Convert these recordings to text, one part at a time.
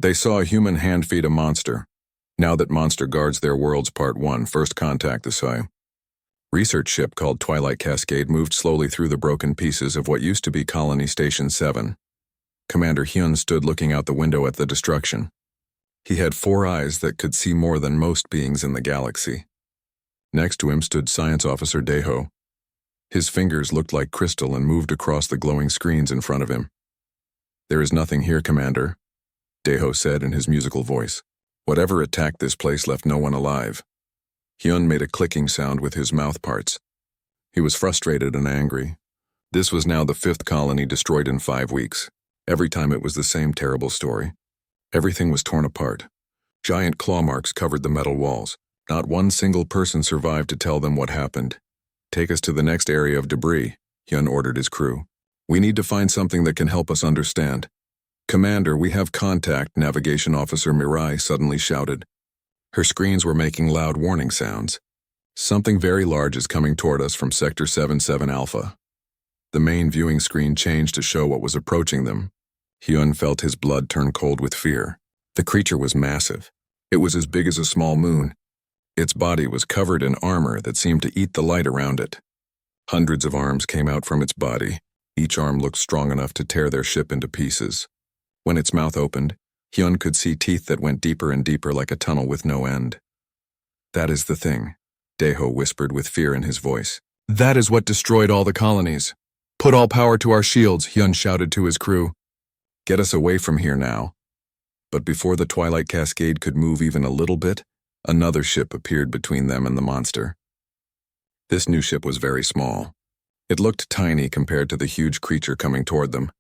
They saw a human hand feed a monster. Now that Monster guards their worlds Part 1, first contact the Sci-Fi research ship called Twilight Cascade moved slowly through the broken pieces of what used to be Colony Station 7. Commander Hyun stood looking out the window at the destruction. He had 4 eyes that could see more than most beings in the galaxy. Next to him stood Science Officer Daeho. His fingers looked like crystal and moved across the glowing screens in front of him. "There is nothing here, Commander," Daeho said in his musical voice. "Whatever attacked this place left no one alive." Hyun made a clicking sound with his mouth parts. He was frustrated and angry. This was now the 5th colony destroyed in 5 weeks. Every time it was the same terrible story. Everything was torn apart. Giant claw marks covered the metal walls. Not one single person survived to tell them what happened. "Take us to the next area of debris," Hyun ordered his crew. "We need to find something that can help us understand." "Commander, we have contact," Navigation Officer Mirai suddenly shouted. Her screens were making loud warning sounds. "Something very large is coming toward us from Sector 77 Alpha." The main viewing screen changed to show what was approaching them. Hyun felt his blood turn cold with fear. The creature was massive. It was as big as a small moon. Its body was covered in armor that seemed to eat the light around it. Hundreds of arms came out from its body. Each arm looked strong enough to tear their ship into pieces. When its mouth opened, Hyun could see teeth that went deeper and deeper like a tunnel with no end. "That is the thing," Daeho whispered with fear in his voice. "That is what destroyed all the colonies. Put all power to our shields," Hyun shouted to his crew. "Get us away from here now." But before the Twilight Cascade could move even a little bit, another ship appeared between them and the monster. This new ship was very small. It looked tiny compared to the huge creature coming toward them.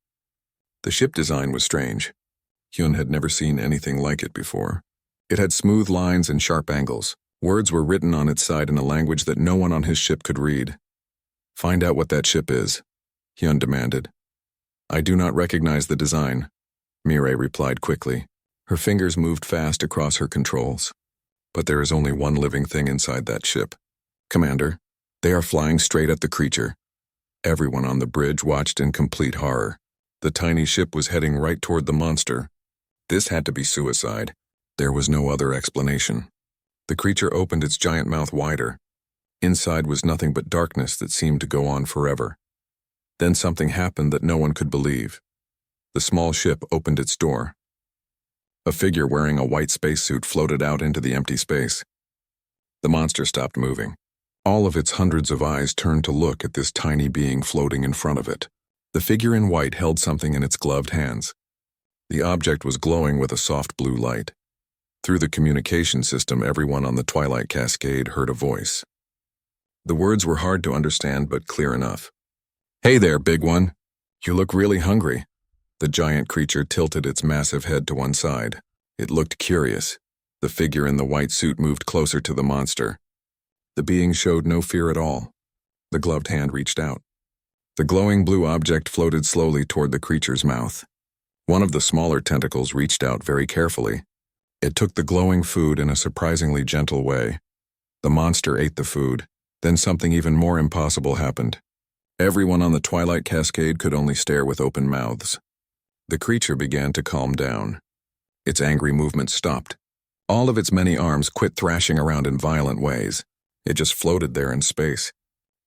The ship design was strange. Hyun had never seen anything like it before. It had smooth lines and sharp angles. Words were written on its side in a language that no one on his ship could read. "Find out what that ship is," Hyun demanded. "I do not recognize the design," Mirai replied quickly. Her fingers moved fast across her controls. "But there is only one living thing inside that ship. Commander, they are flying straight at the creature." Everyone on the bridge watched in complete horror. The tiny ship was heading right toward the monster. This had to be suicide. There was no other explanation. The creature opened its giant mouth wider. Inside was nothing but darkness that seemed to go on forever. Then something happened that no one could believe. The small ship opened its door. A figure wearing a white spacesuit floated out into the empty space. The monster stopped moving. All of its hundreds of eyes turned to look at this tiny being floating in front of it. The figure in white held something in its gloved hands. The object was glowing with a soft blue light. Through the communication system, everyone on the Twilight Cascade heard a voice. The words were hard to understand but clear enough. "Hey there, big one. You look really hungry." The giant creature tilted its massive head to one side. It looked curious. The figure in the white suit moved closer to the monster. The being showed no fear at all. The gloved hand reached out. The glowing blue object floated slowly toward the creature's mouth. One of the smaller tentacles reached out very carefully. It took the glowing food in a surprisingly gentle way. The monster ate the food. Then something even more impossible happened. Everyone on the Twilight Cascade could only stare with open mouths. The creature began to calm down. Its angry movements stopped. All of its many arms quit thrashing around in violent ways. It just floated there in space.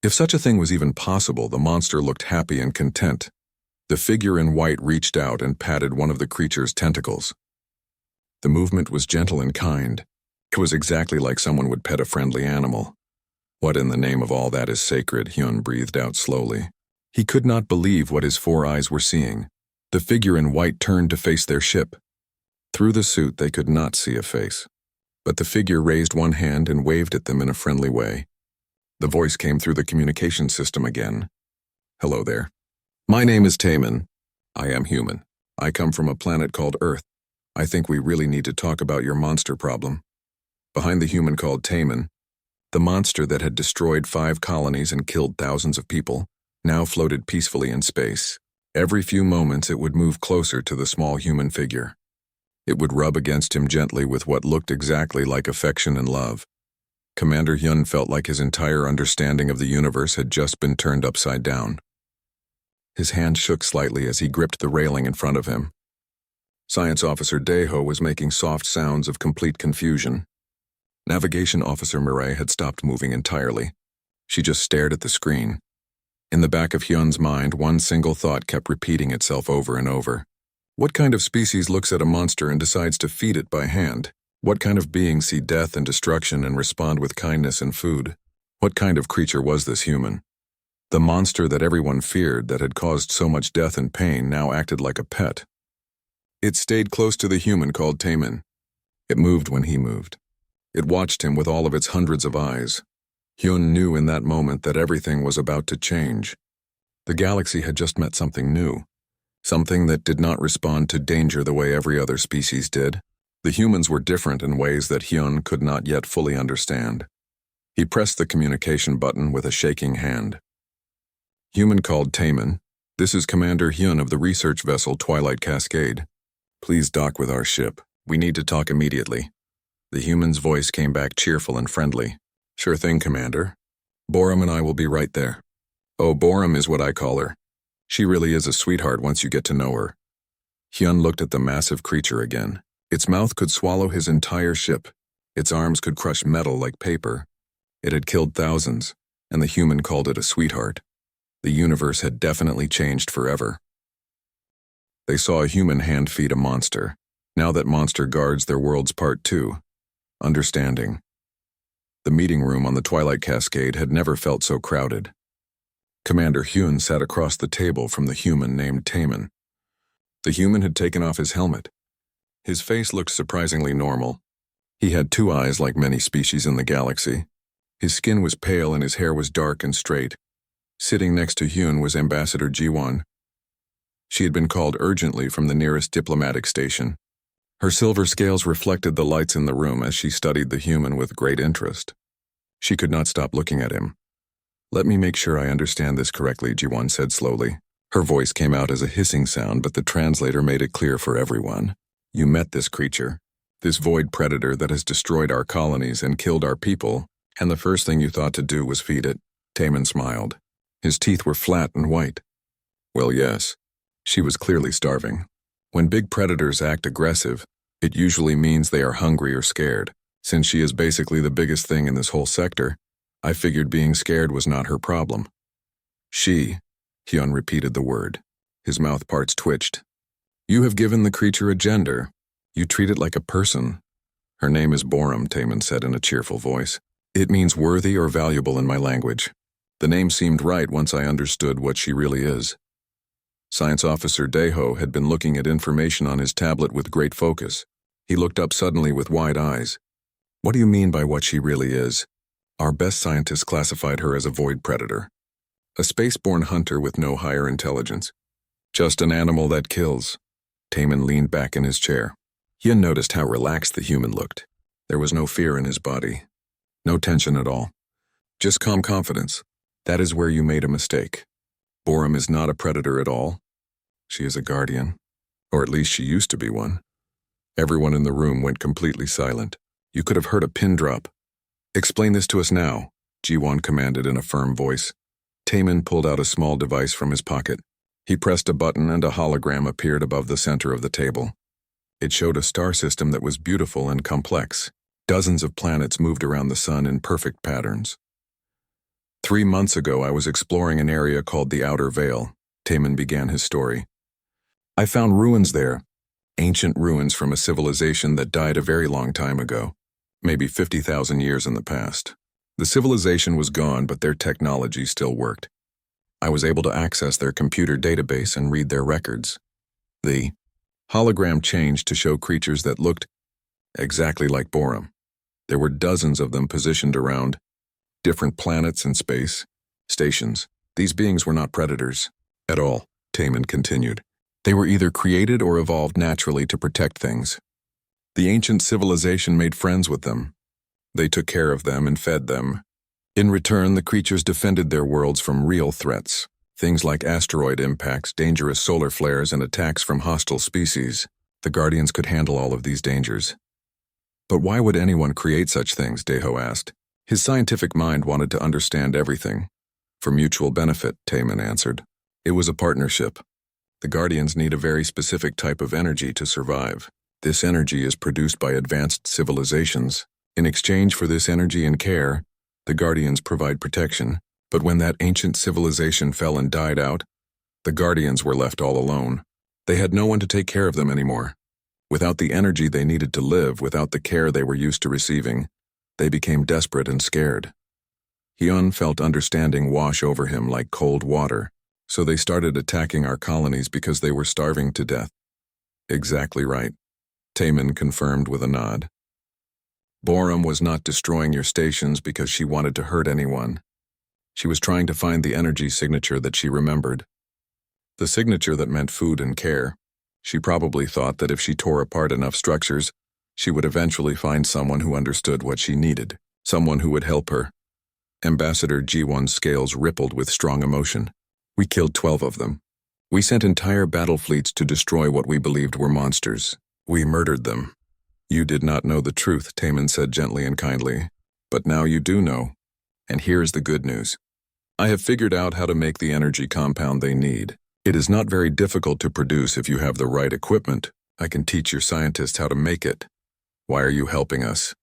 If such a thing was even possible, the monster looked happy and content. The figure in white reached out and patted one of the creature's tentacles. The movement was gentle and kind. It was exactly like someone would pet a friendly animal. "What in the name of all that is sacred?" Hyun breathed out slowly. He could not believe what his 4 eyes were seeing. The figure in white turned to face their ship. Through the suit, they could not see a face. But the figure raised one hand and waved at them in a friendly way. The voice came through the communication system again. "Hello there. My name is Taemin. I am human. I come from a planet called Earth. I think we really need to talk about your monster problem." Behind the human called Taemin, the monster that had destroyed 5 colonies and killed thousands of people, now floated peacefully in space. Every few moments it would move closer to the small human figure. It would rub against him gently with what looked exactly like affection and love. Commander Hyun felt like his entire understanding of the universe had just been turned upside down. His hand shook slightly as he gripped the railing in front of him. Science Officer Deho was making soft sounds of complete confusion. Navigation Officer Murray had stopped moving entirely. She just stared at the screen. In the back of Hyun's mind, one single thought kept repeating itself over and over. What kind of species looks at a monster and decides to feed it by hand? What kind of beings see death and destruction and respond with kindness and food? What kind of creature was this human? The monster that everyone feared, that had caused so much death and pain, now acted like a pet. It stayed close to the human called Taemin. It moved when he moved. It watched him with all of its hundreds of eyes. Hyun knew in that moment that everything was about to change. The galaxy had just met something new. Something that did not respond to danger the way every other species did. The humans were different in ways that Hyun could not yet fully understand. He pressed the communication button with a shaking hand. Human called Taemin. This is Commander Hyun of the research vessel Twilight Cascade. Please dock with our ship. We need to talk immediately. The human's voice came back cheerful and friendly. Sure thing, Commander. Borum and I will be right there. Oh, Borum is what I call her. She really is a sweetheart once you get to know her. Hyun looked at the massive creature again. Its mouth could swallow his entire ship. Its arms could crush metal like paper. It had killed thousands, and the human called it a sweetheart. The universe had definitely changed forever. They saw a human hand feed a monster. Now that monster guards their world's Part 2. Understanding. The meeting room on the Twilight Cascade had never felt so crowded. Commander Hyun sat across the table from the human named Taemin. The human had taken off his helmet. His face looked surprisingly normal. He had 2 eyes like many species in the galaxy. His skin was pale and his hair was dark and straight. Sitting next to Hyun was Ambassador Ji-won. She had been called urgently from the nearest diplomatic station. Her silver scales reflected the lights in the room as she studied the human with great interest. She could not stop looking at him. Let me make sure I understand this correctly, Ji-won said slowly. Her voice came out as a hissing sound, but the translator made it clear for everyone. You met this creature, this void predator that has destroyed our colonies and killed our people, and the first thing you thought to do was feed it. Taemin smiled. His teeth were flat and white. Well, yes. She was clearly starving. When big predators act aggressive, it usually means they are hungry or scared. Since she is basically the biggest thing in this whole sector, I figured being scared was not her problem. She, Hyun repeated the word. His mouth parts twitched. You have given the creature a gender. You treat it like a person. Her name is Borum, Taemin said in a cheerful voice. It means worthy or valuable in my language. The name seemed right once I understood what she really is. Science Officer Deho had been looking at information on his tablet with great focus. He looked up suddenly with wide eyes. What do you mean by what she really is? Our best scientists classified her as a void predator. A space-born hunter with no higher intelligence. Just an animal that kills. Taemin leaned back in his chair. Hyun noticed how relaxed the human looked. There was no fear in his body. No tension at all. Just calm confidence. That is where you made a mistake. Borum is not a predator at all. She is a guardian. Or at least she used to be one. Everyone in the room went completely silent. You could have heard a pin drop. Explain this to us now, Ji-won commanded in a firm voice. Taemin pulled out a small device from his pocket. He pressed a button and a hologram appeared above the center of the table. It showed a star system that was beautiful and complex. Dozens of planets moved around the sun in perfect patterns. 3 months ago, I was exploring an area called the Outer Veil. Taemin began his story. I found ruins there, ancient ruins from a civilization that died a very long time ago, maybe 50,000 years in the past. The civilization was gone, but their technology still worked. I was able to access their computer database and read their records. The hologram changed to show creatures that looked exactly like Borum. There were dozens of them positioned around different planets and space stations. These beings were not predators at all, Taemin continued. They were either created or evolved naturally to protect things. The ancient civilization made friends with them. They took care of them and fed them. In return, the creatures defended their worlds from real threats, things like asteroid impacts, dangerous solar flares, and attacks from hostile species. The Guardians could handle all of these dangers. But why would anyone create such things, Deho asked. His scientific mind wanted to understand everything. For mutual benefit, Taemin answered. It was a partnership. The Guardians need a very specific type of energy to survive. This energy is produced by advanced civilizations. In exchange for this energy and care, the Guardians provide protection. But when that ancient civilization fell and died out, the Guardians were left all alone. They had no one to take care of them anymore. Without the energy they needed to live, without the care they were used to receiving, they became desperate and scared. Hyun felt understanding wash over him like cold water, so they started attacking our colonies because they were starving to death. Exactly right, Taemin confirmed with a nod. Borum was not destroying your stations because she wanted to hurt anyone. She was trying to find the energy signature that she remembered. The signature that meant food and care. She probably thought that if she tore apart enough structures, she would eventually find someone who understood what she needed, someone who would help her. Ambassador Ji-won's scales rippled with strong emotion. We killed 12 of them. We sent entire battle fleets to destroy what we believed were monsters. We murdered them. You did not know the truth, Taemin said gently and kindly. But now you do know. And here's the good news. I have figured out how to make the energy compound they need. It is not very difficult to produce if you have the right equipment. I can teach your scientists how to make it. Why are you helping us?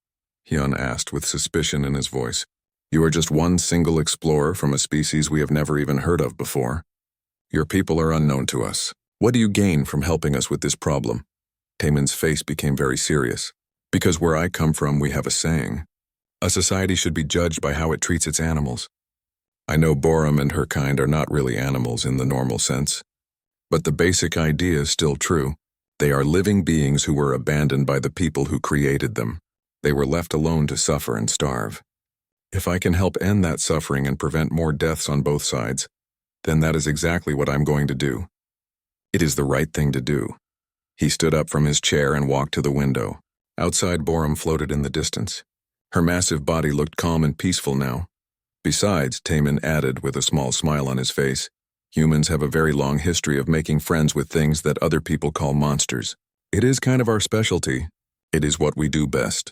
Hyun asked with suspicion in his voice. You are just one single explorer from a species we have never even heard of before. Your people are unknown to us. What do you gain from helping us with this problem? Taemin's face became very serious. Because where I come from, we have a saying. A society should be judged by how it treats its animals. I know Borum and her kind are not really animals in the normal sense. But the basic idea is still true. They are living beings who were abandoned by the people who created them. They were left alone to suffer and starve. If I can help end that suffering and prevent more deaths on both sides, then that is exactly what I'm going to do. It is the right thing to do. He stood up from his chair and walked to the window. Outside, Borum floated in the distance. Her massive body looked calm and peaceful now. Besides, Taemin added with a small smile on his face, humans have a very long history of making friends with things that other people call monsters. It is kind of our specialty. It is what we do best.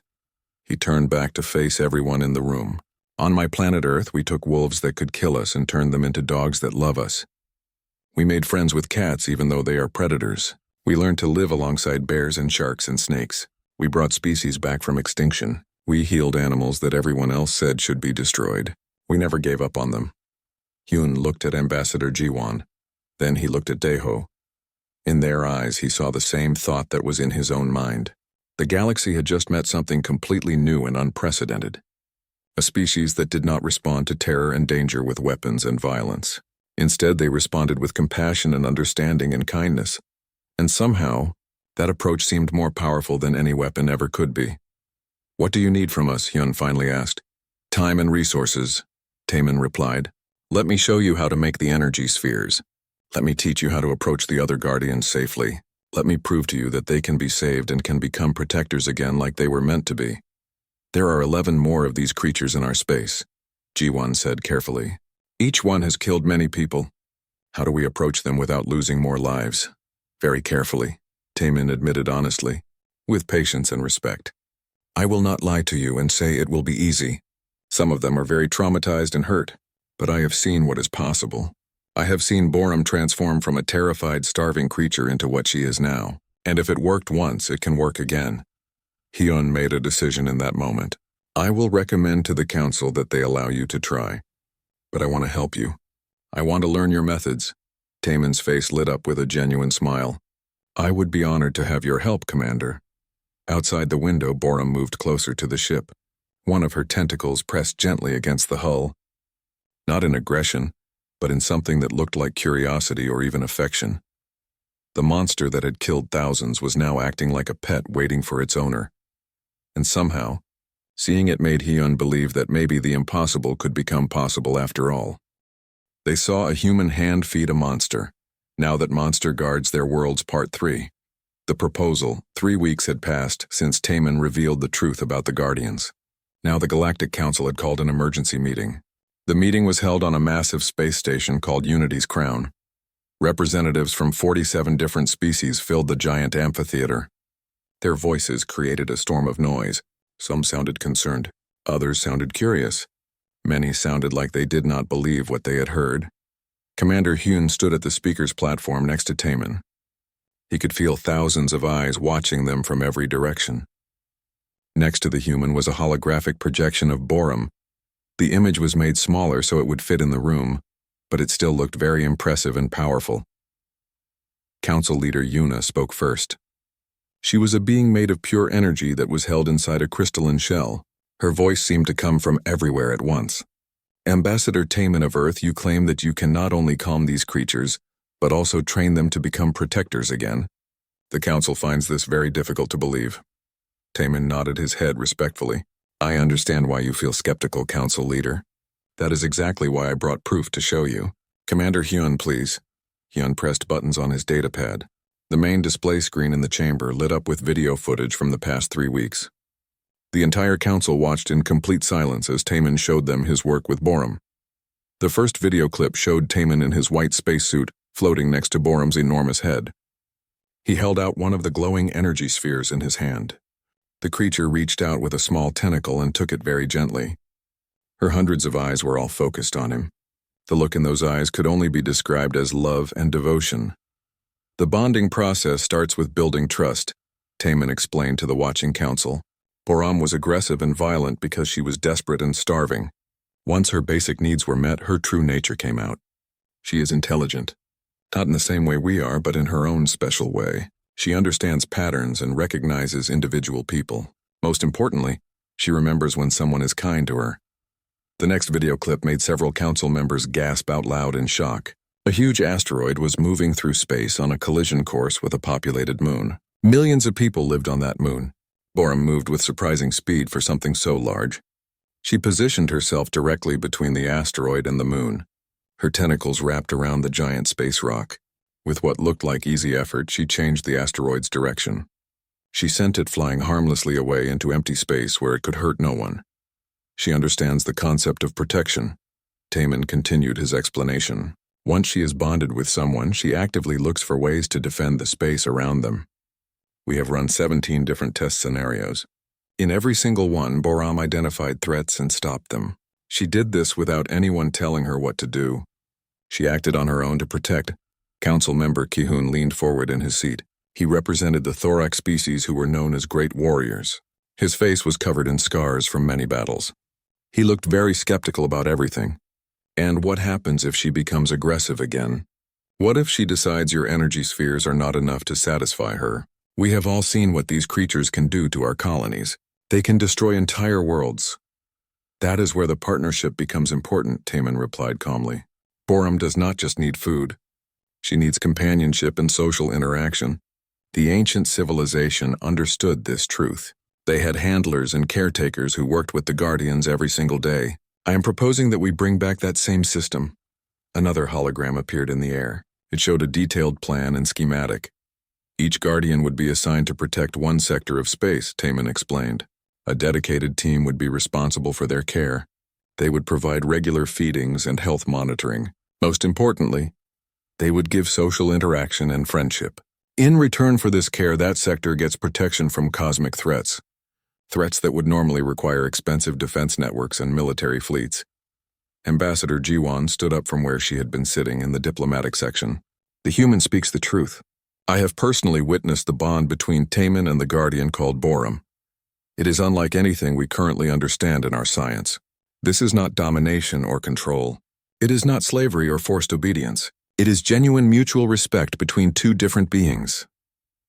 He turned back to face everyone in the room. On my planet Earth, we took wolves that could kill us and turned them into dogs that love us. We made friends with cats even though they are predators. We learned to live alongside bears and sharks and snakes. We brought species back from extinction. We healed animals that everyone else said should be destroyed. We never gave up on them. Hyun looked at Ambassador Ji-won. Then he looked at Daeho. In their eyes, he saw the same thought that was in his own mind. The galaxy had just met something completely new and unprecedented. A species that did not respond to terror and danger with weapons and violence. Instead, they responded with compassion and understanding and kindness. And somehow, that approach seemed more powerful than any weapon ever could be. What do you need from us? Hyun finally asked. Time and resources, Taemin replied. Let me show you how to make the energy spheres. Let me teach you how to approach the other Guardians safely. Let me prove to you that they can be saved and can become protectors again like they were meant to be. There are 11 more of these creatures in our space, Ji-won said carefully. Each one has killed many people. How do we approach them without losing more lives? Very carefully, Taemin admitted honestly, with patience and respect. I will not lie to you and say it will be easy. Some of them are very traumatized and hurt, but I have seen what is possible. I have seen Borum transform from a terrified, starving creature into what she is now, and if it worked once, it can work again. Hyun made a decision in that moment. I will recommend to the council that they allow you to try. But I want to help you. I want to learn your methods. Taemin's face lit up with a genuine smile. I would be honored to have your help, Commander. Outside the window, Borum moved closer to the ship. One of her tentacles pressed gently against the hull. Not in aggression, but in something that looked like curiosity or even affection. The monster that had killed thousands was now acting like a pet waiting for its owner. And somehow, seeing it made Hyun believe that maybe the impossible could become possible after all. They saw a human hand feed a monster, now that Monster guards their worlds Part 3. The proposal, 3 weeks had passed since Taemin revealed the truth about the Guardians. Now the Galactic Council had called an emergency meeting. The meeting was held on a massive space station called Unity's Crown. Representatives from 47 different species filled the giant amphitheater. Their voices created a storm of noise. Some sounded concerned. Others sounded curious. Many sounded like they did not believe what they had heard. Commander Hyun stood at the speaker's platform next to Taemin. He could feel thousands of eyes watching them from every direction. Next to the human was a holographic projection of Borum. The image was made smaller so it would fit in the room, but it still looked very impressive and powerful. Council leader Yuna spoke first. She was a being made of pure energy that was held inside a crystalline shell. Her voice seemed to come from everywhere at once. Ambassador Taemin of Earth, you claim that you can not only calm these creatures, but also train them to become protectors again. The council finds this very difficult to believe. Taemin nodded his head respectfully. I understand why you feel skeptical, council leader. That is exactly why I brought proof to show you. Commander Hyun, please. Hyun pressed buttons on his datapad. The main display screen in the chamber lit up with video footage from the past 3 weeks. The entire council watched in complete silence as Taemin showed them his work with Borum. The first video clip showed Taemin in his white spacesuit, floating next to Borum's enormous head. He held out one of the glowing energy spheres in his hand. The creature reached out with a small tentacle and took it very gently. Her hundreds of eyes were all focused on him. The look in those eyes could only be described as love and devotion. The bonding process starts with building trust, Taemin explained to the watching council. Borum was aggressive and violent because she was desperate and starving. Once her basic needs were met, her true nature came out. She is intelligent. Not in the same way we are, but in her own special way. She understands patterns and recognizes individual people. Most importantly, she remembers when someone is kind to her. The next video clip made several council members gasp out loud in shock. A huge asteroid was moving through space on a collision course with a populated moon. Millions of people lived on that moon. Borum moved with surprising speed for something so large. She positioned herself directly between the asteroid and the moon. Her tentacles wrapped around the giant space rock. With what looked like easy effort, she changed the asteroid's direction. She sent it flying harmlessly away into empty space where it could hurt no one. She understands the concept of protection. Taemin continued his explanation. Once she is bonded with someone, she actively looks for ways to defend the space around them. We have run 17 different test scenarios. In every single one, Borum identified threats and stopped them. She did this without anyone telling her what to do. She acted on her own to protect. Council member Ki-hoon leaned forward in his seat. He represented the thorax species who were known as great warriors. His face was covered in scars from many battles. He looked very skeptical about everything. And what happens if she becomes aggressive again? What if she decides your energy spheres are not enough to satisfy her? We have all seen what these creatures can do to our colonies. They can destroy entire worlds. That is where the partnership becomes important, Taemin replied calmly. Borum does not just need food. She needs companionship and social interaction. The ancient civilization understood this truth. They had handlers and caretakers who worked with the Guardians every single day. I am proposing that we bring back that same system. Another hologram appeared in the air. It showed a detailed plan and schematic. Each Guardian would be assigned to protect one sector of space, Taemin explained. A dedicated team would be responsible for their care. They would provide regular feedings and health monitoring. Most importantly, they would give social interaction and friendship. In return for this care, that sector gets protection from cosmic threats. Threats that would normally require expensive defense networks and military fleets. Ambassador Jiwon stood up from where she had been sitting in the diplomatic section. The human speaks the truth. I have personally witnessed the bond between Taemin and the Guardian called Borum. It is unlike anything we currently understand in our science. This is not domination or control. It is not slavery or forced obedience. It is genuine mutual respect between two different beings.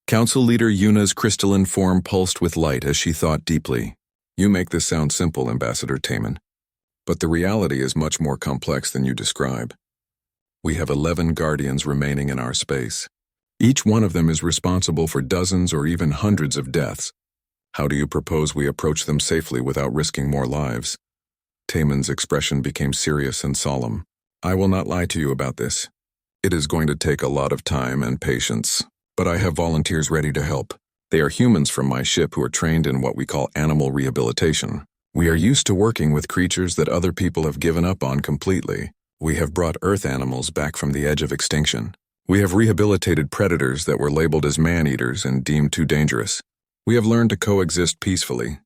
Council leader Yuna's crystalline form pulsed with light as she thought deeply. You make this sound simple, Ambassador Taemin. But the reality is much more complex than you describe. We have 11 Guardians remaining in our space. Each one of them is responsible for dozens or even hundreds of deaths. How do you propose we approach them safely without risking more lives? Taemin's expression became serious and solemn. I will not lie to you about this. It is going to take a lot of time and patience, but I have volunteers ready to help. They are humans from my ship who are trained in what we call animal rehabilitation. We are used to working with creatures that other people have given up on completely. We have brought Earth animals back from the edge of extinction. We have rehabilitated predators that were labeled as man-eaters and deemed too dangerous. We have learned to coexist peacefully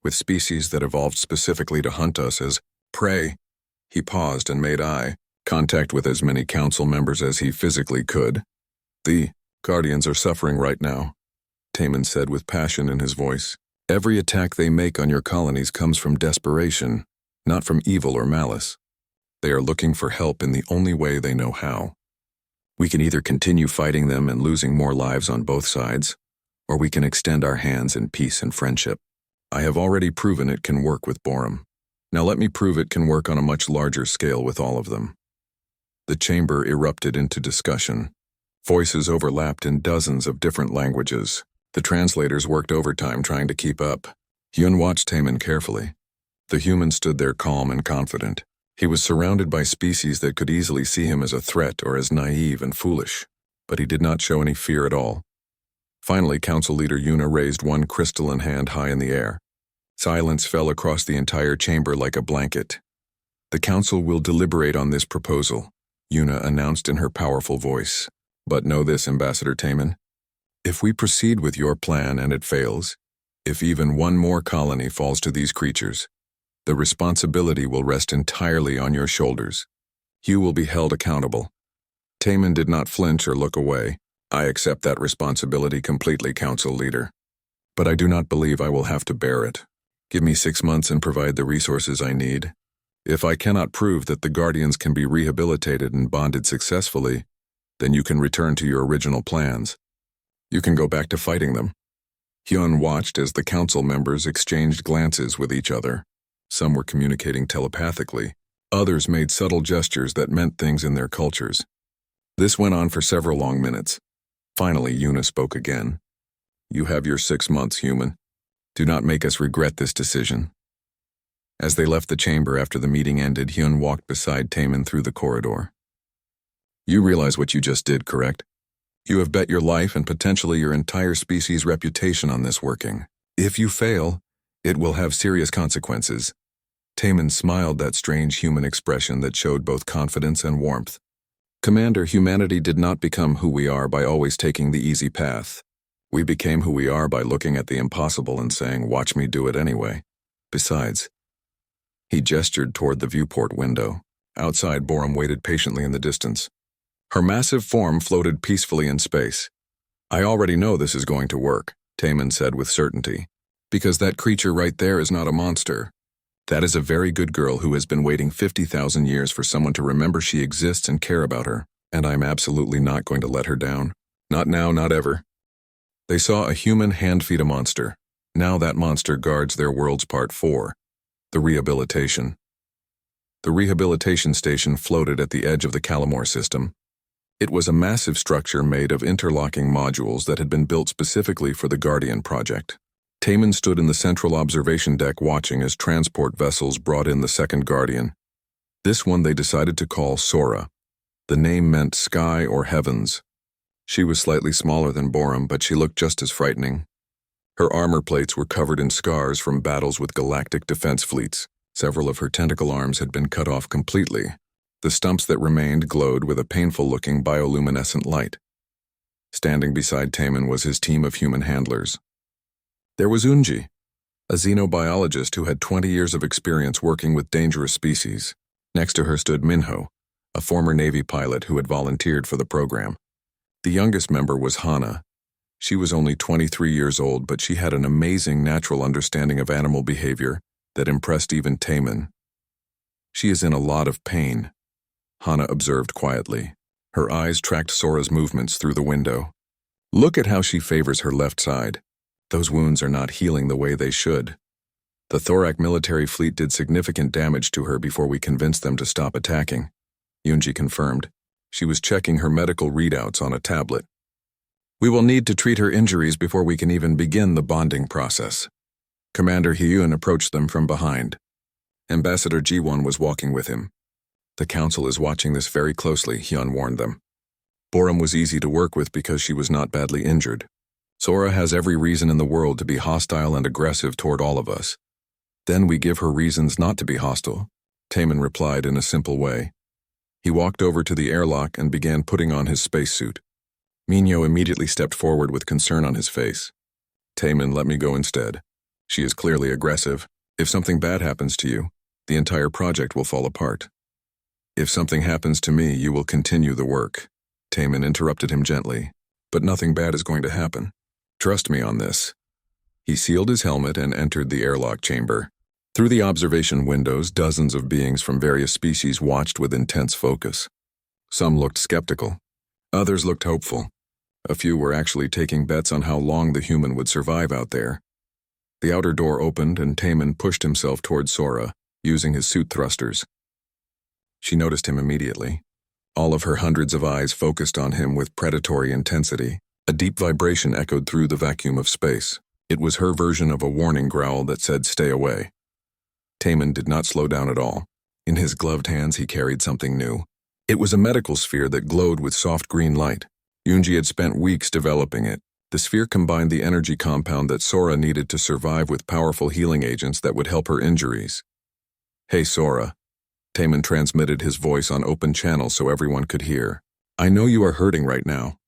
with species that evolved specifically to hunt us as prey. He paused and made eye Contact with as many council members as he physically could. The Guardians are suffering right now, Taman said with passion in his voice. Every attack they make on your colonies comes from desperation, not from evil or malice. They are looking for help in the only way they know how. We can either continue fighting them and losing more lives on both sides, or we can extend our hands in peace and friendship. I have already proven it can work with Borum. Now let me prove it can work on a much larger scale with all of them. The chamber erupted into discussion. Voices overlapped in dozens of different languages. The translators worked overtime trying to keep up. Hyun watched Taman carefully. The human stood there calm and confident. He was surrounded by species that could easily see him as a threat or as naive and foolish, but he did not show any fear at all. Finally, Council Leader Yuna raised one crystalline hand high in the air. Silence fell across the entire chamber like a blanket. The Council will deliberate on this proposal, Yuna announced in her powerful voice. But know this, Ambassador Taman. If we proceed with your plan and it fails, if even one more colony falls to these creatures, the responsibility will rest entirely on your shoulders. You will be held accountable. Taman did not flinch or look away. I accept that responsibility completely, Council Leader. But I do not believe I will have to bear it. Give me 6 months and provide the resources I need. If I cannot prove that the Guardians can be rehabilitated and bonded successfully, then you can return to your original plans. You can go back to fighting them. Hyun watched as the council members exchanged glances with each other. Some were communicating telepathically. Others made subtle gestures that meant things in their cultures. This went on for several long minutes. Finally, Yuna spoke again. You have your 6 months, human. Do not make us regret this decision. As they left the chamber after the meeting ended, Hyun walked beside Taman through the corridor. You realize what you just did, correct? You have bet your life and potentially your entire species' reputation on this working. If you fail, it will have serious consequences. Taman smiled, that strange human expression that showed both confidence and warmth. Commander, humanity did not become who we are by always taking the easy path. We became who we are by looking at the impossible and saying, watch me do it anyway. Besides, he gestured toward the viewport window. Outside, Borum waited patiently in the distance. Her massive form floated peacefully in space. I already know this is going to work, Taman said with certainty, because that creature right there is not a monster. That is a very good girl who has been waiting 50,000 years for someone to remember she exists and care about her, and I'm absolutely not going to let her down. Not now, not ever. They saw a human hand-feed a monster. Now that monster guards their world's Part 4, the rehabilitation. The rehabilitation station floated at the edge of the Calamore system. It was a massive structure made of interlocking modules that had been built specifically for the Guardian project. Taman stood in the central observation deck watching as transport vessels brought in the second Guardian. This one they decided to call Sora. The name meant sky or heavens. She was slightly smaller than Borum, but she looked just as frightening. Her armor plates were covered in scars from battles with galactic defense fleets. Several of her tentacle arms had been cut off completely. The stumps that remained glowed with a painful-looking bioluminescent light. Standing beside Taman was his team of human handlers. There was Unji, a xenobiologist who had 20 years of experience working with dangerous species. Next to her stood Minho, a former Navy pilot who had volunteered for the program. The youngest member was Hana. She was only 23 years old, but she had an amazing natural understanding of animal behavior that impressed even Taman. She is in a lot of pain, Hana observed quietly. Her eyes tracked Sora's movements through the window. Look at how she favors her left side. Those wounds are not healing the way they should. The Thorak military fleet did significant damage to her before we convinced them to stop attacking, Yunji confirmed. She was checking her medical readouts on a tablet. We will need to treat her injuries before we can even begin the bonding process. Commander Hyun approached them from behind. Ambassador Ji-won was walking with him. The council is watching this very closely, Hyun warned them. Borum was easy to work with because she was not badly injured. Sora has every reason in the world to be hostile and aggressive toward all of us. Then we give her reasons not to be hostile, Taman replied in a simple way. He walked over to the airlock and began putting on his spacesuit. Minho immediately stepped forward with concern on his face. Taman, let me go instead. She is clearly aggressive. If something bad happens to you, the entire project will fall apart. If something happens to me, you will continue the work. Taman interrupted him gently. But nothing bad is going to happen. Trust me on this. He sealed his helmet and entered the airlock chamber. Through the observation windows, dozens of beings from various species watched with intense focus. Some looked skeptical. Others looked hopeful. A few were actually taking bets on how long the human would survive out there. The outer door opened and Taman pushed himself toward Sora, using his suit thrusters. She noticed him immediately. All of her hundreds of eyes focused on him with predatory intensity. A deep vibration echoed through the vacuum of space. It was her version of a warning growl that said, "Stay away." Taman did not slow down at all. In his gloved hands he carried something new. It was a medical sphere that glowed with soft green light. Yunji had spent weeks developing it. The sphere combined the energy compound that Sora needed to survive with powerful healing agents that would help her injuries. "Hey, Sora." Taman transmitted his voice on open channel so everyone could hear. "I know you are hurting right now.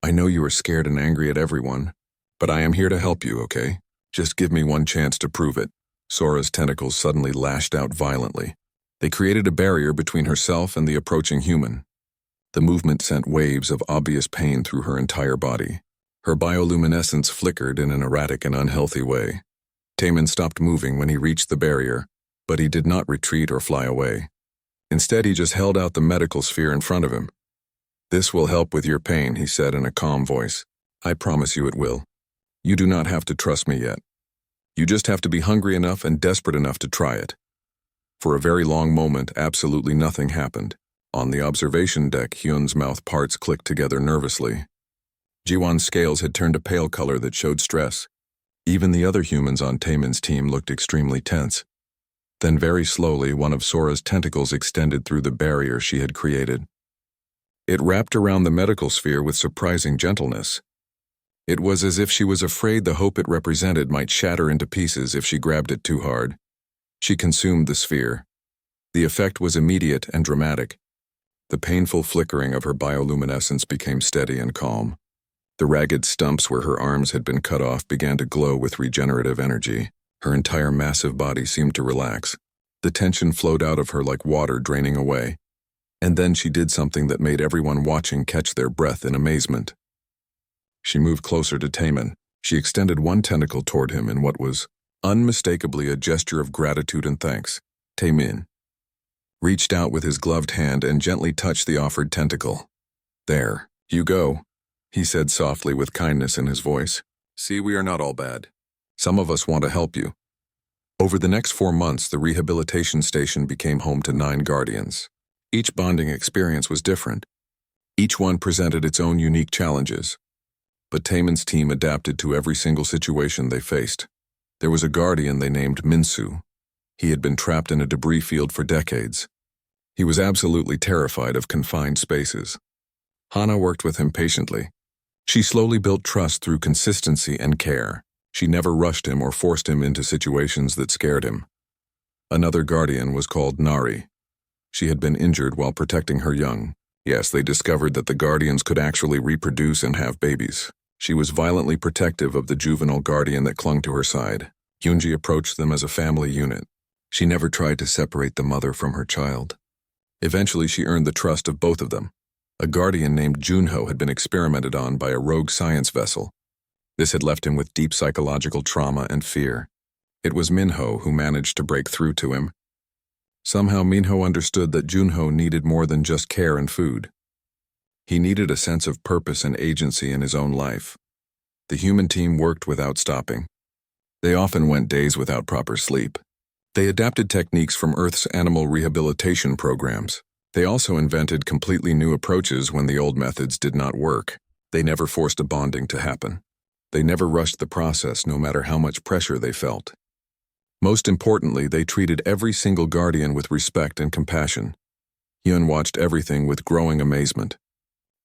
I know you are scared and angry at everyone, but I am here to help you, okay? Just give me one chance to prove it." Sora's tentacles suddenly lashed out violently. They created a barrier between herself and the approaching human. The movement sent waves of obvious pain through her entire body. Her bioluminescence flickered in an erratic and unhealthy way. Taman stopped moving when he reached the barrier, but he did not retreat or fly away. Instead, he just held out the medical sphere in front of him. "This will help with your pain," he said in a calm voice. "I promise you it will. You do not have to trust me yet. You just have to be hungry enough and desperate enough to try it." For a very long moment, absolutely nothing happened. On the observation deck, Hyun's mouth parts clicked together nervously. Jiwon's scales had turned a pale color that showed stress. Even the other humans on Taman's team looked extremely tense. Then very slowly, one of Sora's tentacles extended through the barrier she had created. It wrapped around the medical sphere with surprising gentleness. It was as if she was afraid the hope it represented might shatter into pieces if she grabbed it too hard. She consumed the sphere. The effect was immediate and dramatic. The painful flickering of her bioluminescence became steady and calm. The ragged stumps where her arms had been cut off began to glow with regenerative energy. Her entire massive body seemed to relax. The tension flowed out of her like water draining away. And then she did something that made everyone watching catch their breath in amazement. She moved closer to Taman. She extended one tentacle toward him in what was unmistakably a gesture of gratitude and thanks. Taman reached out with his gloved hand and gently touched the offered tentacle. "There, you go," he said softly with kindness in his voice. "See, we are not all bad. Some of us want to help you." Over the next 4 months, the rehabilitation station became home to 9 guardians. Each bonding experience was different. Each one presented its own unique challenges. But Taman's team adapted to every single situation they faced. There was a guardian they named Minsu. He had been trapped in a debris field for decades. He was absolutely terrified of confined spaces. Hana worked with him patiently. She slowly built trust through consistency and care. She never rushed him or forced him into situations that scared him. Another guardian was called Nari. She had been injured while protecting her young. Yes, they discovered that the guardians could actually reproduce and have babies. She was violently protective of the juvenile guardian that clung to her side. Yunji approached them as a family unit. She never tried to separate the mother from her child. Eventually, she earned the trust of both of them. A guardian named Junho had been experimented on by a rogue science vessel. This had left him with deep psychological trauma and fear. It was Minho who managed to break through to him. Somehow Minho understood that Junho needed more than just care and food. He needed a sense of purpose and agency in his own life. The human team worked without stopping. They often went days without proper sleep. They adapted techniques from Earth's animal rehabilitation programs. They also invented completely new approaches when the old methods did not work. They never forced a bonding to happen. They never rushed the process, no matter how much pressure they felt. Most importantly, they treated every single guardian with respect and compassion. Hyun watched everything with growing amazement.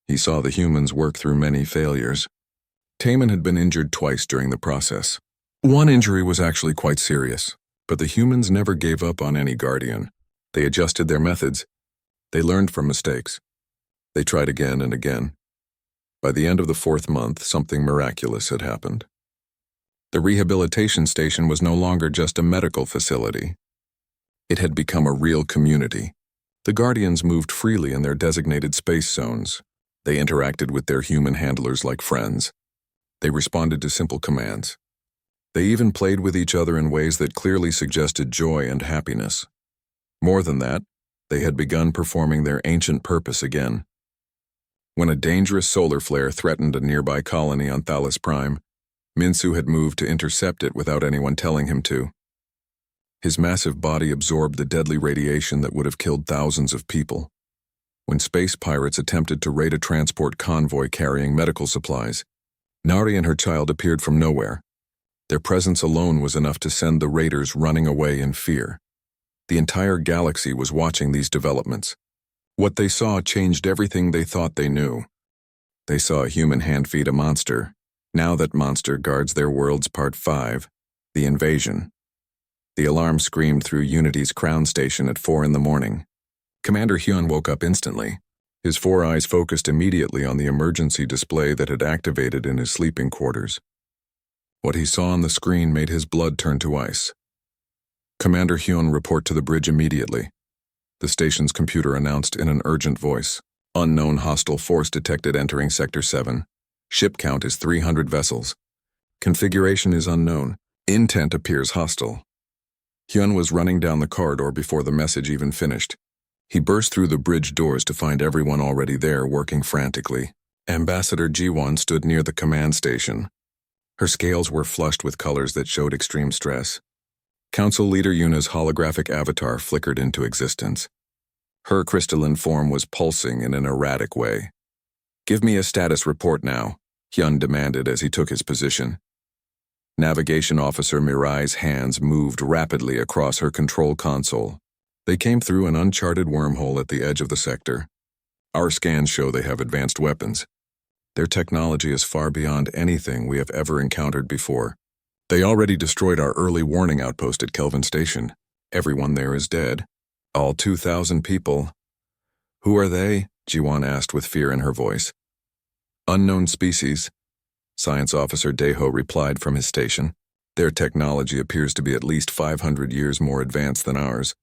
He saw the humans work through many failures. Taman had been injured twice during the process. One injury was actually quite serious, but the humans never gave up on any guardian. They adjusted their methods. They learned from mistakes. They tried again and again. By the end of the 4th month, something miraculous had happened. The rehabilitation station was no longer just a medical facility. It had become a real community. The Guardians moved freely in their designated space zones. They interacted with their human handlers like friends. They responded to simple commands. They even played with each other in ways that clearly suggested joy and happiness. More than that, they had begun performing their ancient purpose again. When a dangerous solar flare threatened a nearby colony on Thalas Prime, Minsu had moved to intercept it without anyone telling him to. His massive body absorbed the deadly radiation that would have killed thousands of people. When space pirates attempted to raid a transport convoy carrying medical supplies, Nari and her child appeared from nowhere. Their presence alone was enough to send the raiders running away in fear. The entire galaxy was watching these developments. What they saw changed everything they thought they knew. They saw a human hand feed a monster. Now that monster guards their world's Part 5, the invasion. The alarm screamed through Unity's crown station at 4 in the morning. Commander Hyun woke up instantly. His 4 eyes focused immediately on the emergency display that had activated in his sleeping quarters. What he saw on the screen made his blood turn to ice. Commander Hyun, report to the bridge immediately. The station's computer announced in an urgent voice. Unknown hostile force detected entering Sector 7. Ship count is 300 vessels. Configuration is unknown. Intent appears hostile. Hyun was running down the corridor before the message even finished. He burst through the bridge doors to find everyone already there working frantically. Ambassador Ji-won stood near the command station. Her scales were flushed with colors that showed extreme stress. Council Leader Yuna's holographic avatar flickered into existence. Her crystalline form was pulsing in an erratic way. "Give me a status report now," Hyun demanded as he took his position. Navigation Officer Mirai's hands moved rapidly across her control console. They came through an uncharted wormhole at the edge of the sector. "Our scans show they have advanced weapons. Their technology is far beyond anything we have ever encountered before. They already destroyed our early warning outpost at Kelvin Station. Everyone there is dead. All 2,000 people." "Who are they?" Ji-won asked with fear in her voice. "Unknown species," Science Officer Daeho replied from his station. "Their technology appears to be at least 500 years more advanced than ours.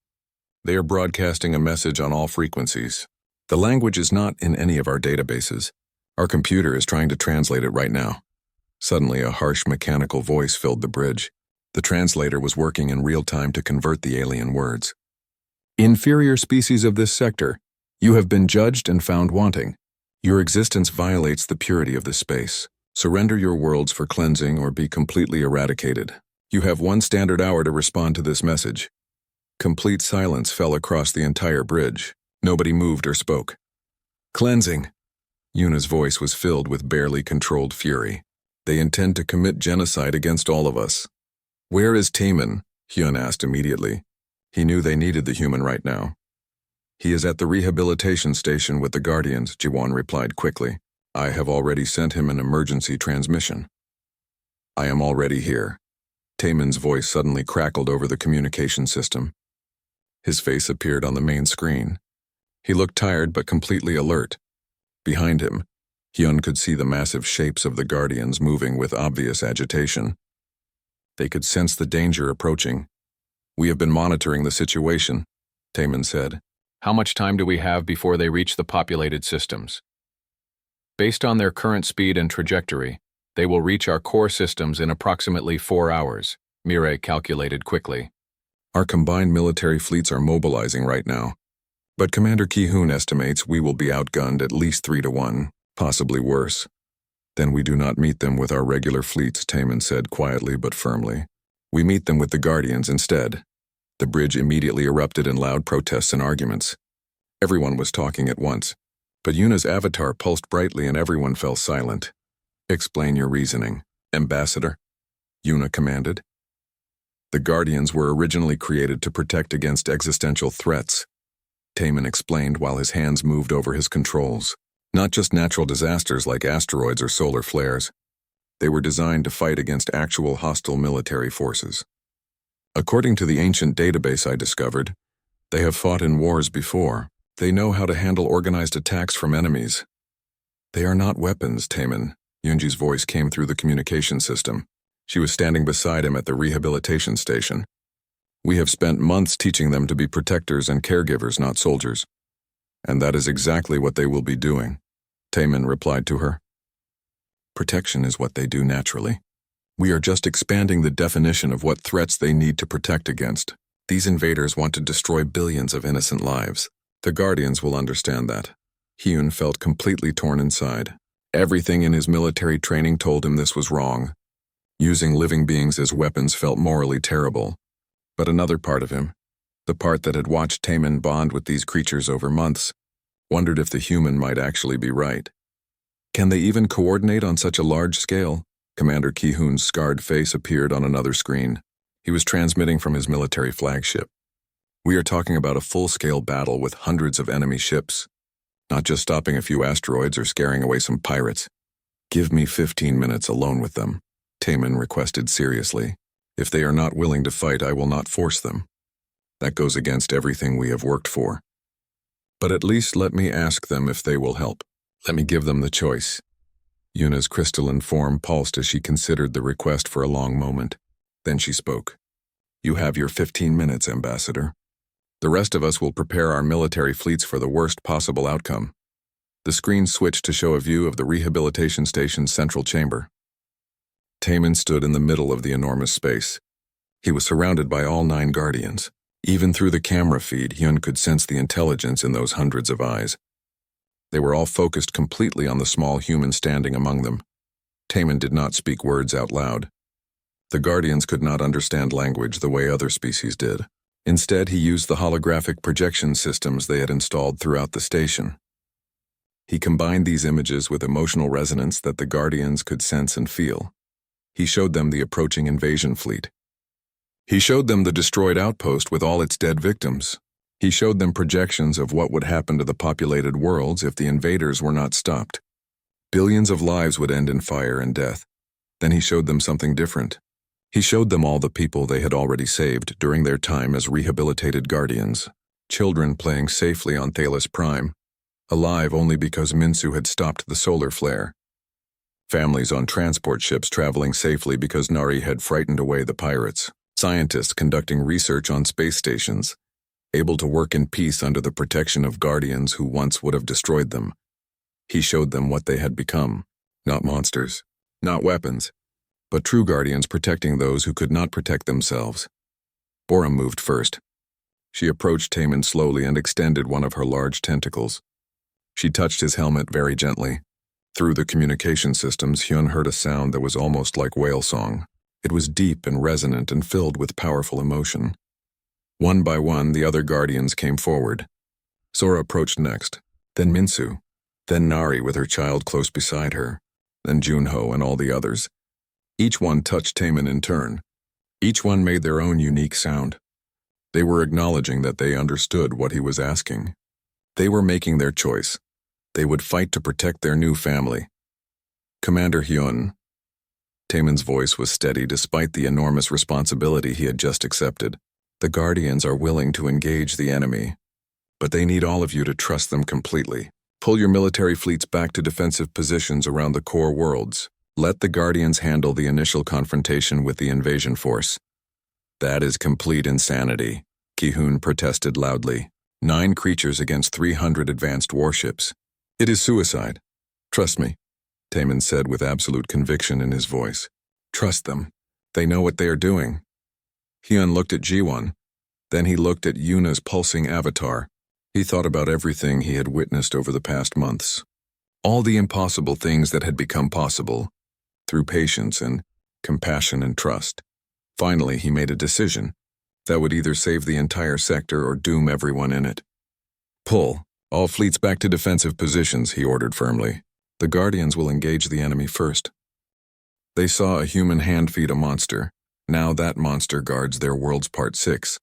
They are broadcasting a message on all frequencies. The language is not in any of our databases. Our computer is trying to translate it right now." Suddenly, a harsh mechanical voice filled the bridge. The translator was working in real time to convert the alien words. "Inferior species of this sector, you have been judged and found wanting. Your existence violates the purity of this space. Surrender your worlds for cleansing or be completely eradicated. You have 1 standard hour to respond to this message." Complete silence fell across the entire bridge. Nobody moved or spoke. "Cleansing." Yuna's voice was filled with barely controlled fury. "They intend to commit genocide against all of us." "Where is Taemin?" Hyun asked immediately. He knew they needed the human right now. "He is at the rehabilitation station with the Guardians," Ji-won replied quickly. "I have already sent him an emergency transmission." "I am already here." Taemin's voice suddenly crackled over the communication system. His face appeared on the main screen. He looked tired but completely alert. Behind him, Hyun could see the massive shapes of the Guardians moving with obvious agitation. They could sense the danger approaching. "We have been monitoring the situation," Taemin said. "How much time do we have before they reach the populated systems?" "Based on their current speed and trajectory, they will reach our core systems in approximately 4 hours, Mirai calculated quickly. "Our combined military fleets are mobilizing right now, but Commander Ki-hoon estimates we will be outgunned at least 3-1, possibly worse." "Then we do not meet them with our regular fleets," Taemin said quietly but firmly. "We meet them with the Guardians instead." The bridge immediately erupted in loud protests and arguments. Everyone was talking at once, but Yuna's avatar pulsed brightly and everyone fell silent. "Explain your reasoning, Ambassador," Yuna commanded. "The Guardians were originally created to protect against existential threats," Taemin explained while his hands moved over his controls. "Not just natural disasters like asteroids or solar flares. They were designed to fight against actual hostile military forces. According to the ancient database I discovered, they have fought in wars before. They know how to handle organized attacks from enemies." "They are not weapons, Taemin," Yunji's voice came through the communication system. She was standing beside him at the rehabilitation station. We have spent months teaching them to be protectors and caregivers, not soldiers. And that is exactly what they will be doing, Taemin replied to her. Protection is what they do naturally. We are just expanding the definition of what threats they need to protect against. These invaders want to destroy billions of innocent lives. The Guardians will understand that. Hyun felt completely torn inside. Everything in his military training told him this was wrong. Using living beings as weapons felt morally terrible. But another part of him, the part that had watched Taemin bond with these creatures over months, wondered if the human might actually be right. Can they even coordinate on such a large scale? Commander Ki-hoon's scarred face appeared on another screen. He was transmitting from his military flagship. We are talking about a full-scale battle with hundreds of enemy ships, not just stopping a few asteroids or scaring away some pirates. Give me 15 minutes alone with them, Taemin requested seriously. If they are not willing to fight, I will not force them. That goes against everything we have worked for. But at least let me ask them if they will help. Let me give them the choice. Yuna's crystalline form pulsed as she considered the request for a long moment. Then she spoke. You have your 15 minutes, Ambassador. The rest of us will prepare our military fleets for the worst possible outcome. The screen switched to show a view of the rehabilitation station's central chamber. Taemin stood in the middle of the enormous space. He was surrounded by all 9 Guardians. Even through the camera feed, Hyun could sense the intelligence in those hundreds of eyes. They were all focused completely on the small human standing among them. Taemin did not speak words out loud. The Guardians could not understand language the way other species did. Instead, he used the holographic projection systems they had installed throughout the station. He combined these images with emotional resonance that the Guardians could sense and feel. He showed them the approaching invasion fleet. He showed them the destroyed outpost with all its dead victims. He showed them projections of what would happen to the populated worlds if the invaders were not stopped. Billions of lives would end in fire and death. Then he showed them something different. He showed them all the people they had already saved during their time as rehabilitated Guardians. Children playing safely on Thalos Prime, alive only because Minsu had stopped the solar flare. Families on transport ships traveling safely because Nari had frightened away the pirates. Scientists conducting research on space stations, able to work in peace under the protection of Guardians who once would have destroyed them. He showed them what they had become. Not monsters, not weapons, but true Guardians protecting those who could not protect themselves. Bora moved first. She approached Taemin slowly and extended one of her large tentacles. She touched his helmet very gently. Through the communication systems, Hyun heard a sound that was almost like whale song. It was deep and resonant and filled with powerful emotion. One by one, the other Guardians came forward. Sora approached next, then Minsu, then Nari with her child close beside her, then Junho and all the others. Each one touched Taemin in turn. Each one made their own unique sound. They were acknowledging that they understood what he was asking. They were making their choice. They would fight to protect their new family. Commander Hyun. Taemin's voice was steady despite the enormous responsibility he had just accepted. The Guardians are willing to engage the enemy, but they need all of you to trust them completely. Pull your military fleets back to defensive positions around the core worlds. Let the Guardians handle the initial confrontation with the invasion force. That is complete insanity, Ki-hoon protested loudly. 9 creatures against 300 advanced warships. It is suicide. Trust me, Taemin said with absolute conviction in his voice. Trust them. They know what they are doing. Hyun looked at Ji-won. Then he looked at Yuna's pulsing avatar. He thought about everything he had witnessed over the past months. All the impossible things that had become possible, through patience and compassion and trust. Finally, he made a decision that would either save the entire sector or doom everyone in it. Pull. All fleets back to defensive positions, he ordered firmly. The Guardians will engage the enemy first. They saw a human hand feed a monster. Now that monster guards their world's Part 6.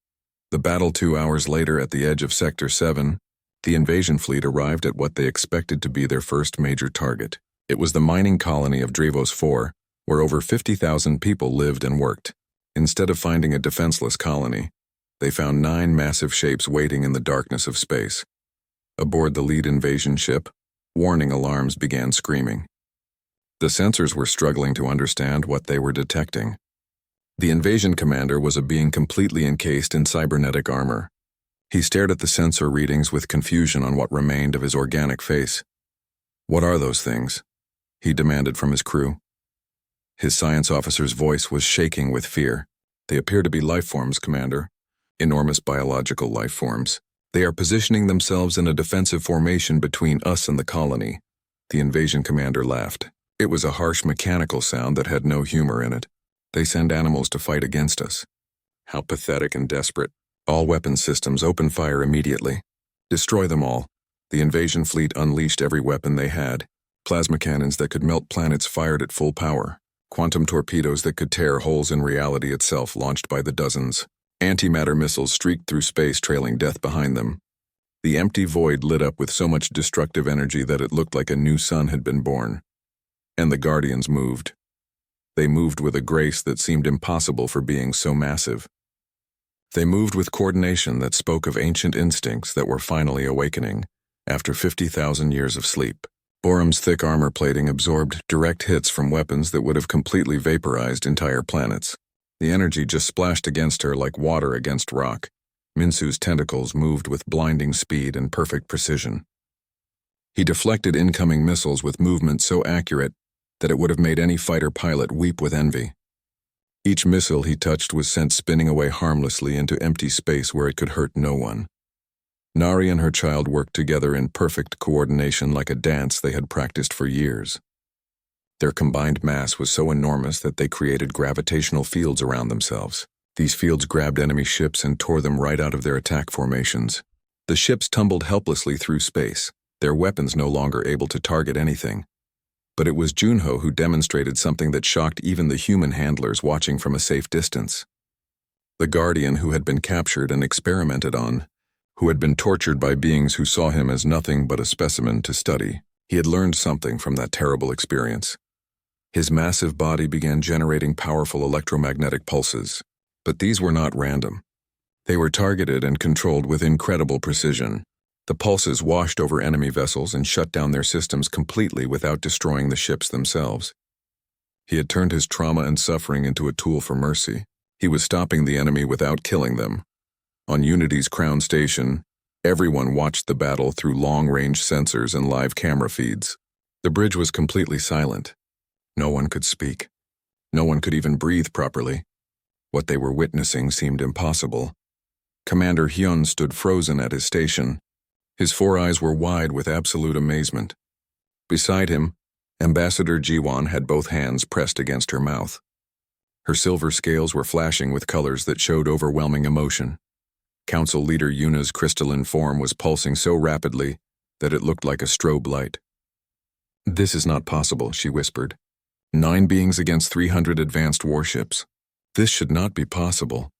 The battle 2 hours later at the edge of Sector 7, the invasion fleet arrived at what they expected to be their first major target. It was the mining colony of Drevos 4, where over 50,000 people lived and worked. Instead of finding a defenseless colony, they found 9 massive shapes waiting in the darkness of space. Aboard the lead invasion ship, warning alarms began screaming. The sensors were struggling to understand what they were detecting. The invasion commander was a being completely encased in cybernetic armor. He stared at the sensor readings with confusion on what remained of his organic face. "What are those things?" he demanded from his crew. His science officer's voice was shaking with fear. "They appear to be life forms, Commander. Enormous biological life forms. They are positioning themselves in a defensive formation between us and the colony." The invasion commander laughed. It was a harsh mechanical sound that had no humor in it. "They send animals to fight against us. How pathetic and desperate. All weapon systems open fire immediately. Destroy them all." The invasion fleet unleashed every weapon they had. Plasma cannons that could melt planets fired at full power. Quantum torpedoes that could tear holes in reality itself launched by the dozens. Antimatter missiles streaked through space, trailing death behind them. The empty void lit up with so much destructive energy that it looked like a new sun had been born. And the Guardians moved. They moved with a grace that seemed impossible for being so massive. They moved with coordination that spoke of ancient instincts that were finally awakening after 50,000 years of sleep. Borum's thick armor plating absorbed direct hits from weapons that would have completely vaporized entire planets. The energy just splashed against her like water against rock. Minsu's tentacles moved with blinding speed and perfect precision. He deflected incoming missiles with movement so accurate that it would have made any fighter pilot weep with envy. Each missile he touched was sent spinning away harmlessly into empty space where it could hurt no one. Nari and her child worked together in perfect coordination like a dance they had practiced for years. Their combined mass was so enormous that they created gravitational fields around themselves. These fields grabbed enemy ships and tore them right out of their attack formations. The ships tumbled helplessly through space, their weapons no longer able to target anything. But it was Junho who demonstrated something that shocked even the human handlers watching from a safe distance. The Guardian who had been captured and experimented on, who had been tortured by beings who saw him as nothing but a specimen to study. He had learned something from that terrible experience. His massive body began generating powerful electromagnetic pulses, but these were not random. They were targeted and controlled with incredible precision. The pulses washed over enemy vessels and shut down their systems completely without destroying the ships themselves. He had turned his trauma and suffering into a tool for mercy. He was stopping the enemy without killing them. On Unity's Crown Station, everyone watched the battle through long-range sensors and live camera feeds. The bridge was completely silent. No one could speak. No one could even breathe properly. What they were witnessing seemed impossible. Commander Hyun stood frozen at his station. His four eyes were wide with absolute amazement. Beside him, Ambassador Jiwon had both hands pressed against her mouth. Her silver scales were flashing with colors that showed overwhelming emotion. Council Leader Yuna's crystalline form was pulsing so rapidly that it looked like a strobe light. "This is not possible," she whispered. 9 beings against 300 advanced warships. This should not be possible.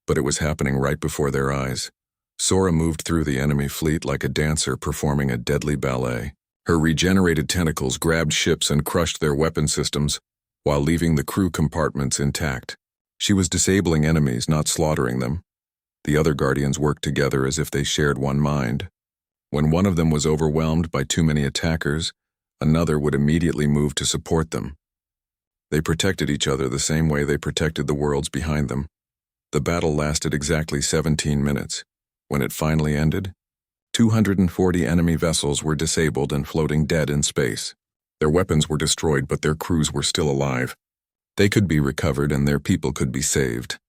But it was happening right before their eyes. Sora moved through the enemy fleet like a dancer performing a deadly ballet. Her regenerated tentacles grabbed ships and crushed their weapon systems, while leaving the crew compartments intact. She was disabling enemies, not slaughtering them. The other Guardians worked together as if they shared one mind. When one of them was overwhelmed by too many attackers, another would immediately move to support them. They protected each other the same way they protected the worlds behind them. The battle lasted exactly 17 minutes. When it finally ended, 240 enemy vessels were disabled and floating dead in space. Their weapons were destroyed, but their crews were still alive. They could be recovered and their people could be saved.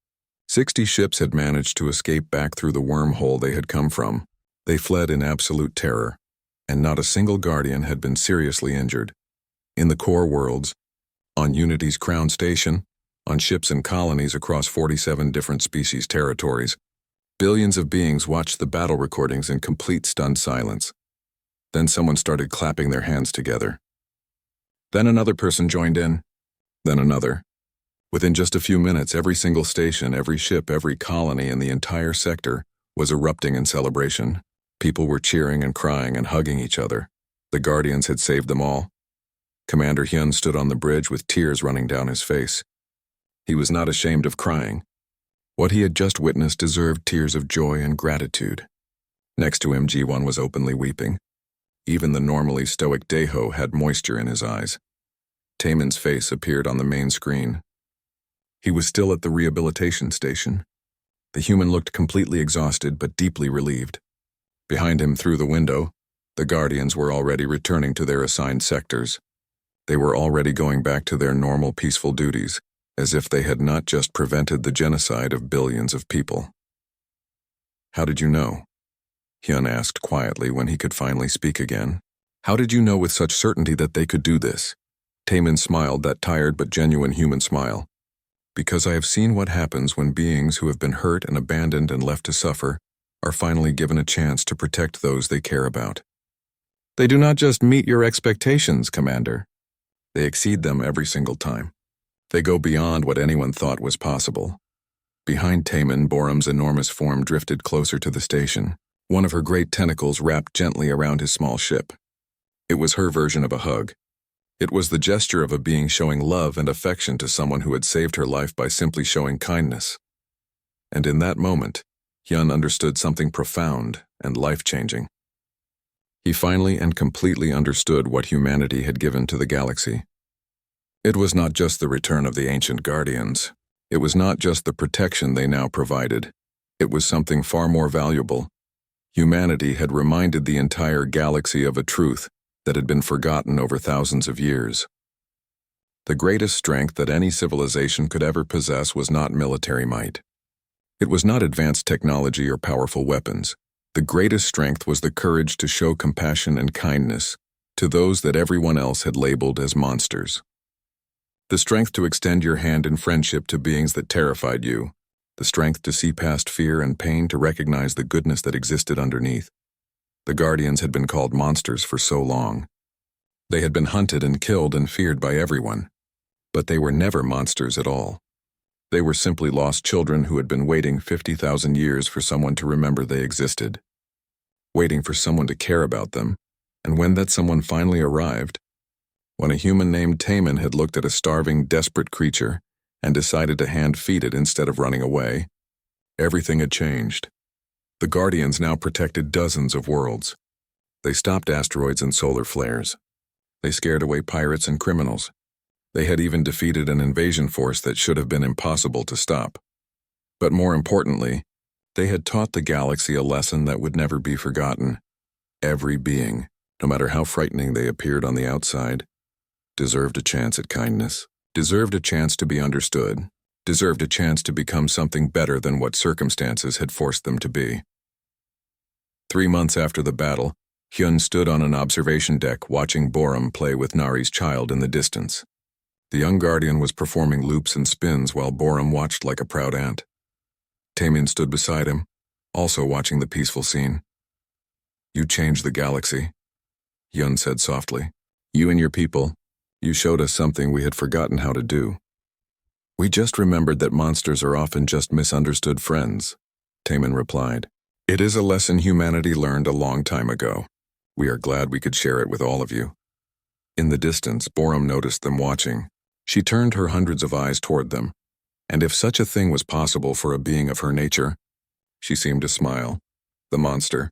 60 ships had managed to escape back through the wormhole they had come from. They fled in absolute terror, and not a single Guardian had been seriously injured. In the core worlds, on Unity's Crown Station, on ships and colonies across 47 different species territories, billions of beings watched the battle recordings in complete stunned silence. Then someone started clapping their hands together. Then another person joined in. Then another. Within just a few minutes, every single station, every ship, every colony in the entire sector was erupting in celebration. People were cheering and crying and hugging each other. The Guardians had saved them all. Commander Hyun stood on the bridge with tears running down his face. He was not ashamed of crying. What he had just witnessed deserved tears of joy and gratitude. Next to him, Ji-won was openly weeping. Even the normally stoic Daeho had moisture in his eyes. Taemin's face appeared on the main screen. He was still at the rehabilitation station. The human looked completely exhausted but deeply relieved. Behind him through the window, the Guardians were already returning to their assigned sectors. They were already going back to their normal peaceful duties, as if they had not just prevented the genocide of billions of people. "How did you know?" Hyun asked quietly when he could finally speak again. "How did you know with such certainty that they could do this?" Taemin smiled, that tired but genuine human smile. "Because I have seen what happens when beings who have been hurt and abandoned and left to suffer are finally given a chance to protect those they care about. They do not just meet your expectations, Commander. They exceed them every single time. They go beyond what anyone thought was possible." Behind Taemin, Borum's enormous form drifted closer to the station. One of her great tentacles wrapped gently around his small ship. It was her version of a hug. It was the gesture of a being showing love and affection to someone who had saved her life by simply showing kindness. And in that moment, Hyun understood something profound and life-changing. He finally and completely understood what humanity had given to the galaxy. It was not just the return of the ancient Guardians. It was not just the protection they now provided. It was something far more valuable. Humanity had reminded the entire galaxy of a truth that had been forgotten over thousands of years. The greatest strength that any civilization could ever possess was not military might. It was not advanced technology or powerful weapons. The greatest strength was the courage to show compassion and kindness to those that everyone else had labeled as monsters. The strength to extend your hand in friendship to beings that terrified you. The strength to see past fear and pain, to recognize the goodness that existed underneath. The Guardians had been called monsters for so long. They had been hunted and killed and feared by everyone. But they were never monsters at all. They were simply lost children who had been waiting 50,000 years for someone to remember they existed. Waiting for someone to care about them. And when that someone finally arrived, when a human named Taemin had looked at a starving, desperate creature and decided to hand-feed it instead of running away, everything had changed. The Guardians now protected dozens of worlds. They stopped asteroids and solar flares. They scared away pirates and criminals. They had even defeated an invasion force that should have been impossible to stop. But more importantly, they had taught the galaxy a lesson that would never be forgotten. Every being, no matter how frightening they appeared on the outside, deserved a chance at kindness, deserved a chance to be understood, deserved a chance to become something better than what circumstances had forced them to be. 3 months after the battle, Hyun stood on an observation deck watching Borum play with Nari's child in the distance. The young Guardian was performing loops and spins while Borum watched like a proud aunt. Taemin stood beside him, also watching the peaceful scene. "You changed the galaxy," Hyun said softly. "You and your people, you showed us something we had forgotten how to do." "We just remembered that monsters are often just misunderstood friends," Taemin replied. "It is a lesson humanity learned a long time ago. We are glad we could share it with all of you." In the distance, Borum noticed them watching. She turned her hundreds of eyes toward them, and if such a thing was possible for a being of her nature, she seemed to smile. The monster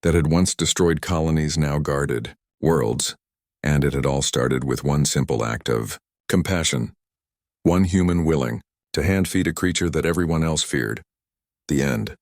that had once destroyed colonies now guarded worlds, and it had all started with one simple act of compassion. One human willing to hand-feed a creature that everyone else feared. The end.